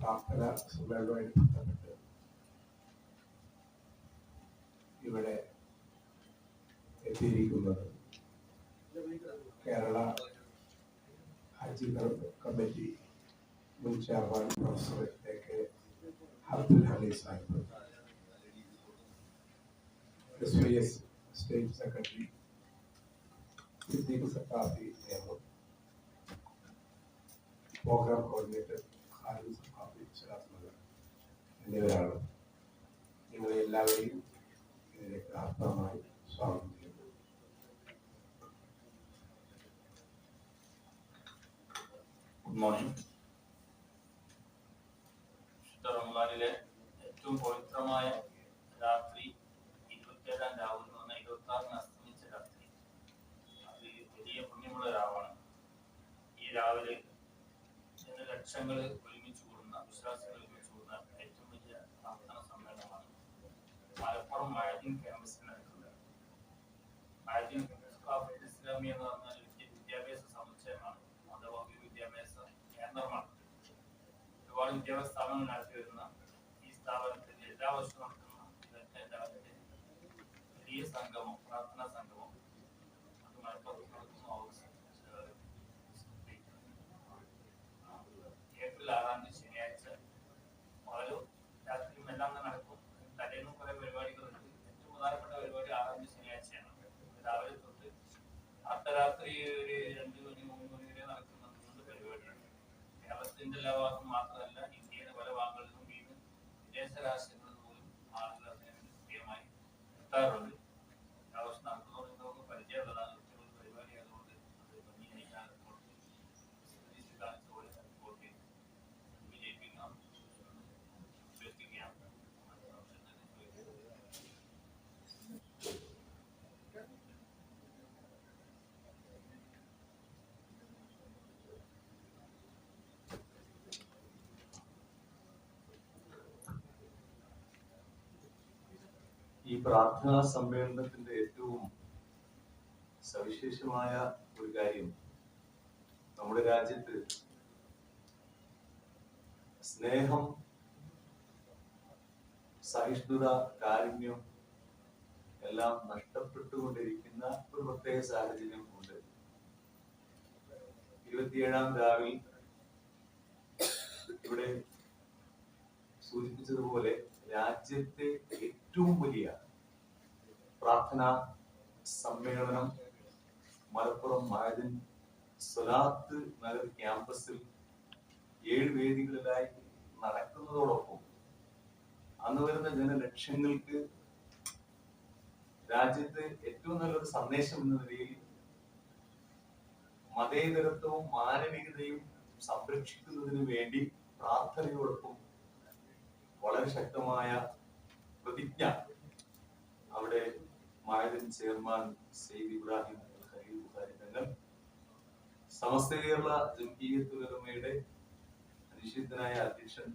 പ്രാർത്ഥന സമ്മേളനവുമായിട്ട് ബന്ധപ്പെട്ട് ഇവിടെ എത്തിയിരിക്കുന്നത് കേരള ഹജ്ജ് കമ്മിറ്റി മുൻ chairman professor A K. Abdul Hameed Sahib, SYS state secretary Siddique Saqafi Nemom, programme coordinator Khalid Saqafi ശരാസ്മല എന്നിവരാണ്. നിങ്ങളെ എല്ലാവരെയും ഇതിലേക്ക് ആത്മാമായി സ്വാഗതം ചെയ്യുന്നു. Good morning. റമദാനിലെ ഏറ്റവും പവിത്രമായ രാത്രി 27-ാം രാവ് എന്ന് പറഞ്ഞാൽ 26-ന് അസ്തമിച്ച രാത്രി. അത് വലിയ പുണ്യമുള്ള രാവാണ്. ഈ രാവിലെ ലക്ഷങ്ങൾ ഒരുമിച്ച് കൂടുന്ന, വിശ്വാസികൾ ഒരുമിച്ച് കൂടുന്ന ഏറ്റവും വലിയ പ്രാർത്ഥന സമ്മേളനമാണ് മലപ്പുറം മഅദിൻ ക്യാമ്പസിൽ നടക്കുന്നത്. മഅദിൻ ഇസ്ലാമി എന്ന് പറഞ്ഞാൽ വിദ്യാഭ്യാസ സമുച്ചയമാണ്, മതഭൗതിക വിദ്യാഭ്യാസ കേന്ദ്രമാണ്. ഒരുപാട് വിദ്യാഭ്യാസ സ്ഥാപനങ്ങൾ നടത്തി വരുന്ന ഈ സ്ഥാപനത്തിൽ എല്ലാ വർഷവും നടത്തുന്ന രാവിലെ വലിയ സംഗമം, പ്രാർത്ഥനാ സംഗമം, അത് മലപ്പുറത്ത് നടത്തുന്ന ഏപ്രിൽ 6-ാം തീയതി ശനിയാഴ്ച ഓരോ രാത്രിയും എല്ലാം നടക്കും. തലേന്നും കുറെ പരിപാടികളുണ്ട്. ഏറ്റവും പ്രധാനപ്പെട്ട പരിപാടി 6-ാം തീയതി ശനിയാഴ്ചയാണ്. രാവിലെ തൊട്ട് അർദ്ധരാത്രി ഒരു 2 മണി 3 മണി വരെ നടക്കുന്ന 3 പരിപാടിയാണ്. കേരളത്തിന്റെ എല്ലാ ഭാഗത്തും മാത്രമല്ല, ഇന്ത്യയുടെ പല ഭാഗങ്ങളിലും വീണ്ടും വിദേശ രാഷ്ട്രങ്ങളിൽ പോലും ആളുകൾ അതിന് കൃത്യമായി എത്താറുണ്ട്. ആവശ്യം നടത്തുന്നവർക്ക് നമുക്ക് പരിചയമുള്ളതാണ്. ഏറ്റവും പരിപാടി ആയതുകൊണ്ട് അത് ഭംഗിയായി കാണിച്ച പോലെ റിപ്പോർട്ട് ചെയ്ത് വിജയിപ്പിക്കാം, വിശ്വസിക്കുകയാണ്. ഈ പ്രാർത്ഥനാ സമ്മേളനത്തിന്റെ ഏറ്റവും സവിശേഷമായ ഒരു കാര്യം, നമ്മുടെ രാജ്യത്ത് സ്നേഹം, സഹിഷ്ണുത, കാരുണ്യം എല്ലാം നഷ്ടപ്പെട്ടുകൊണ്ടിരിക്കുന്ന ഒരു പ്രത്യേക സാഹചര്യം ഉണ്ട്. 27-ാം രാവിൽ ഇവിടെ സൂചിപ്പിച്ചതുപോലെ രാജ്യത്തെ ഏറ്റവും വലിയ പ്രാർത്ഥനാ സമ്മേളനം മലപ്പുറം മഅദിൻ സ്വലാത്ത് നഗർ ക്യാമ്പസിൽ 7 വേദികളിലായി നടക്കുന്നതോടൊപ്പം അന്ന് വരുന്ന ജനലക്ഷങ്ങൾക്ക് രാജ്യത്ത് ഏറ്റവും നല്ലൊരു സന്ദേശം എന്ന നിലയിൽ മതേതരത്വവും മാനവികതയും സംരക്ഷിക്കുന്നതിന് വേണ്ടി പ്രാർത്ഥനയോടൊപ്പം വളരെ ശക്തമായ പ്രതിജ്ഞ അവിടെ മഅദിൻ ചെയർമാൻ സെയ്ദ് ഇബ്രാഹിം ഖലീൽ ബുഖാരി തങ്ങൾ, സമസ്ത കേരള ജംഇയ്യത്തുൽ ഉലമയുടെ നിശ്ചിതനായ അധ്യക്ഷൻ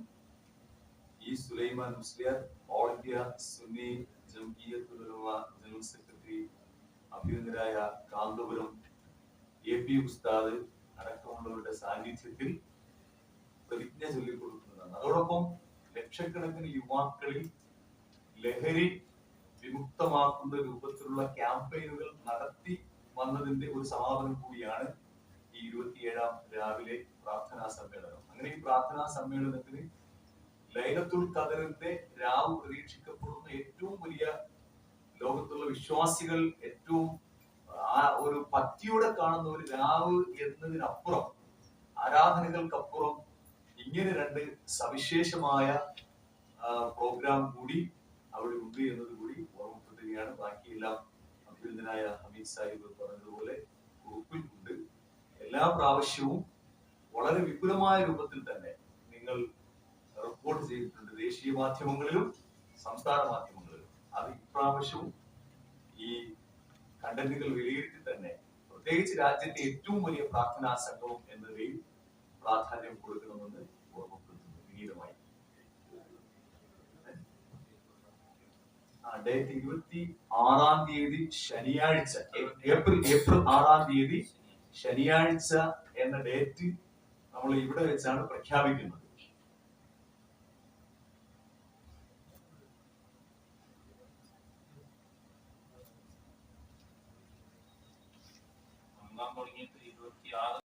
E Sulaiman Musliyar, all India Sunni Jamiyyathul Ulama general secretary അഭിനന്ദനായ കാന്തപുരം AP ഉസ്താദ് അടക്കമുള്ളവരുടെ സാന്നിധ്യത്തിൽ പ്രതിജ്ഞ ചൊല്ലിക്കൊടുക്കുന്നതാണ്. അതോടൊപ്പം ലക്ഷക്കണക്കിന് യുവാക്കളിൽ ലഹരി വിമുക്തമാക്കുന്ന രൂപത്തിലുള്ള ക്യാമ്പയിനുകൾ നടത്തി വന്നതിന്റെ ഒരു സമാപനം കൂടിയാണ് ഈ 27-ാം രാവിലെ പ്രാർത്ഥനാ സമ്മേളനം. അങ്ങനെ ഈ പ്രാർത്ഥനാ സമ്മേളനത്തിന് ലൈലത്തുൽ ഖദറിന്റെ രാവ് പ്രതീക്ഷിക്കപ്പെടുന്ന ഏറ്റവും വലിയ, ലോകത്തുള്ള വിശ്വാസികൾ ഏറ്റവും ആ ഒരു പറ്റിയോടെ കാണുന്ന ഒരു രാവ് എന്നതിനപ്പുറം, ആരാധനകൾക്കപ്പുറം ഇങ്ങനെ 2 സവിശേഷമായ പ്രോഗ്രാം കൂടി അവിടെ ഉണ്ട് എന്നത് കൂടി ഓർമ്മപ്പെടുത്തുകയാണ്. ബാക്കിയെല്ലാം അഭിനന്ദനായ ഹമീദ് സാഹിബ് പറഞ്ഞതുപോലെ ഗ്രൂപ്പിൽ ഉണ്ട്. എല്ലാ പ്രാവശ്യവും വളരെ വിപുലമായ രൂപത്തിൽ തന്നെ നിങ്ങൾ റിപ്പോർട്ട് ചെയ്തിട്ടുണ്ട്, ദേശീയ മാധ്യമങ്ങളിലും സംസ്ഥാന മാധ്യമങ്ങളിലും. അത് ഇപ്രാവശ്യവും ഈ കണ്ടന്റുകൾ വിലയിരുത്തി തന്നെ പ്രത്യേകിച്ച് രാജ്യത്തെ ഏറ്റവും വലിയ പ്രാർത്ഥനാ സംഗമം എന്നതിൽ പ്രാധാന്യം കൊടുക്കണമെന്ന് ഓർമ്മപ്പെടുത്തുന്നു വിനീതമായി. ഡേറ്റ് 26-ാം തീയതി ശനിയാഴ്ച, ഏപ്രിൽ 6-ാം തീയതി ശനിയാഴ്ച എന്ന ഡേറ്റ് നമ്മൾ ഇവിടെ വെച്ചാണ് പ്രഖ്യാപിക്കുന്നത്. തുടങ്ങിയിട്ട് 26